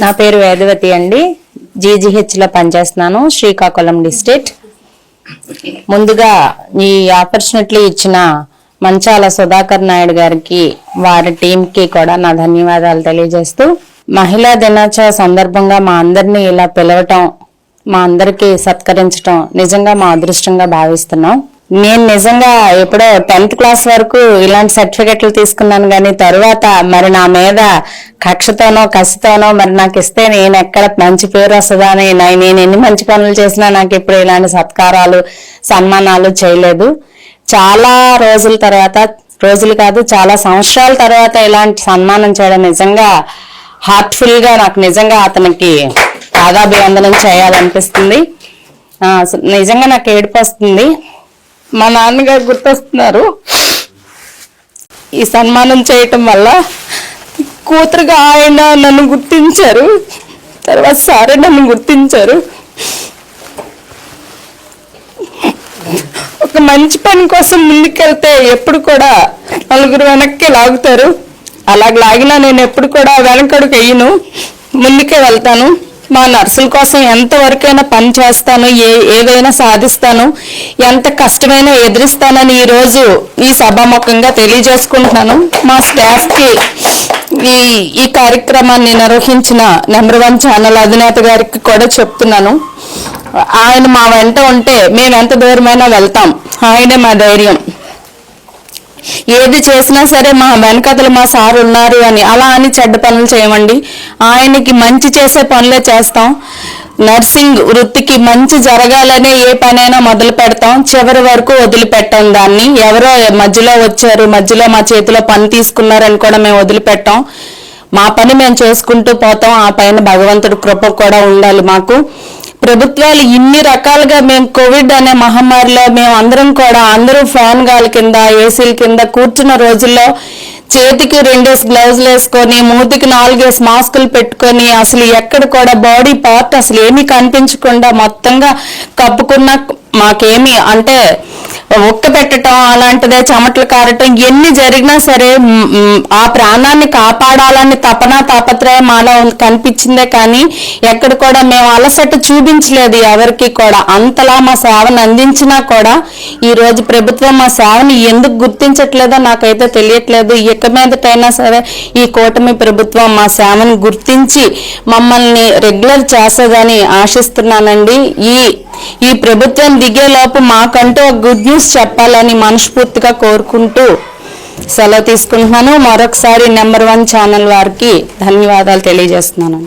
నా పేరు వేదవతి అండి. జీజీహెచ్లో పనిచేస్తున్నాను, శ్రీకాకుళం డిస్ట్రిక్ట్. ముందుగా ఈ ఆపర్చునిటీ ఇచ్చిన మంచాల సుధాకర్ నాయుడు గారికి, వారి టీంకి కూడా నా ధన్యవాదాలు తెలియజేస్తూ, మహిళా దినోత్సవ సందర్భంగా మా అందరినీ ఇలా పిలవటం, మా అందరికీ సత్కరించడం నిజంగా మా అదృష్టంగా భావిస్తున్నాం. నేను నిజంగా ఎప్పుడో 10th క్లాస్ వరకు ఇలాంటి సర్టిఫికెట్లు తీసుకున్నాను, కానీ తరువాత మరి నా మీద కక్షతోనో కసితోనో మరి నాకు ఇస్తే నేను ఎక్కడ మంచి పేరు వస్తుందా అని నేను ఎన్ని మంచి పనులు చేసినా నాకు ఇప్పుడు ఇలాంటి సత్కారాలు సన్మానాలు చేయలేదు. చాలా రోజుల తర్వాత, రోజులు కాదు చాలా సంవత్సరాల తర్వాత ఇలాంటి సన్మానం చేయడం నిజంగా హార్ట్ఫుల్ గా నాకు నిజంగా అతనికి పాదాభివందనం చేయాలనిపిస్తుంది. నిజంగా నాకు ఏడుపు వస్తుంది. మా నాన్నగారు గుర్తొస్తున్నారు. ఈ సన్మానం చేయటం వల్ల కూతురుగా ఆయన నన్ను గుర్తించారు, తర్వాత సారే నన్ను గుర్తించారు. ఒక మంచి పని కోసం ముందుకెళ్తే ఎప్పుడు కూడా నలుగురు వెనక్కి లాగుతారు. అలా లాగినా నేను ఎప్పుడు కూడా వెనకడుగు వేయను, ముందుకే వెళ్తాను. మా నర్సుల కోసం ఎంతవరకైనా పని చేస్తాను, ఏదైనా సాధిస్తాను, ఎంత కష్టమైనా ఎదిరిస్తానని ఈరోజు ఈ సభాముఖంగా తెలియజేసుకుంటున్నాను. మా స్టాఫ్కి ఈ కార్యక్రమాన్ని నిర్వహించిన నెంబర్ 1 ఛానల్ అధినేత గారికి కూడా చెప్తున్నాను. ఆయన మా వెంట ఉంటే మేము ఎంత దూరమైనా వెళ్తాం, ఆయనే మా ధైర్యం. ఏది చేసినా సరే మా వెనకతలు మా సార్ ఉన్నారు అని అలా అని చెడ్డ పనులు చేయమండి. ఆయనకి మంచి చేసే పనులే చేస్తాం. నర్సింగ్ వృత్తికి మంచి జరగాలనే ఏ పనైనా మొదలు పెడతాం, చివరి వరకు వదిలిపెట్టాం. దాన్ని ఎవరో మధ్యలో వచ్చారు, మధ్యలో మా చేతిలో పని తీసుకున్నారని కూడా మేము వదిలిపెట్టాం. మా పని మేము చేసుకుంటూ పోతాం. ఆ పైన భగవంతుడి కృప కూడా ఉండాలి మాకు. ప్రభుత్వాలు ఇన్ని రకాలుగా మేము కోవిడ్ అనే మహమ్మారిలో మేము అందరం కూడా అందరూ ఫ్యాన్ గాలి కింద ఏసీల కింద కూర్చున్న రోజుల్లో చేతికి 2 గ్లౌజులు వేసుకొని, మూతికి 4 మాస్కులు పెట్టుకొని, అసలు ఎక్కడ కూడా బాడీ పార్ట్ అసలు ఏమీ కనిపించకుండా మొత్తంగా కప్పుకున్న, మాకేమి అంటే ఒక్క పెట్టడం అలాంటిదే, చెమటలు కారటం ఎన్ని జరిగినా సరే ఆ ప్రాణాన్ని కాపాడాలని తపన తాపత్రయం మాలో కనిపించిందే కానీ ఎక్కడ కూడా మేము అలసట చూపించలేదు ఎవరికి కూడా. అంతలా మా సేవను అందించినా కూడా ఈ రోజు ప్రభుత్వం మా సేవని ఎందుకు గుర్తించట్లేదో నాకైతే తెలియట్లేదు. ఇక మీదటైనా సరే ఈ కూటమి ప్రభుత్వం మా సేవను గుర్తించి మమ్మల్ని రెగ్యులర్ చేస్తుందని ఆశిస్తున్నానండి. ఈ ప్రభుత్వం దిగేలోపు మాకంటూ గుడ్ న్యూస్ చెప్పాలని మనస్ఫూర్తిగా కోరుకుంటూ సెలవు తీసుకుంటున్నాను. మరొకసారి నెంబర్ 1 ఛానల్ వారికి ధన్యవాదాలు తెలియజేస్తున్నాను.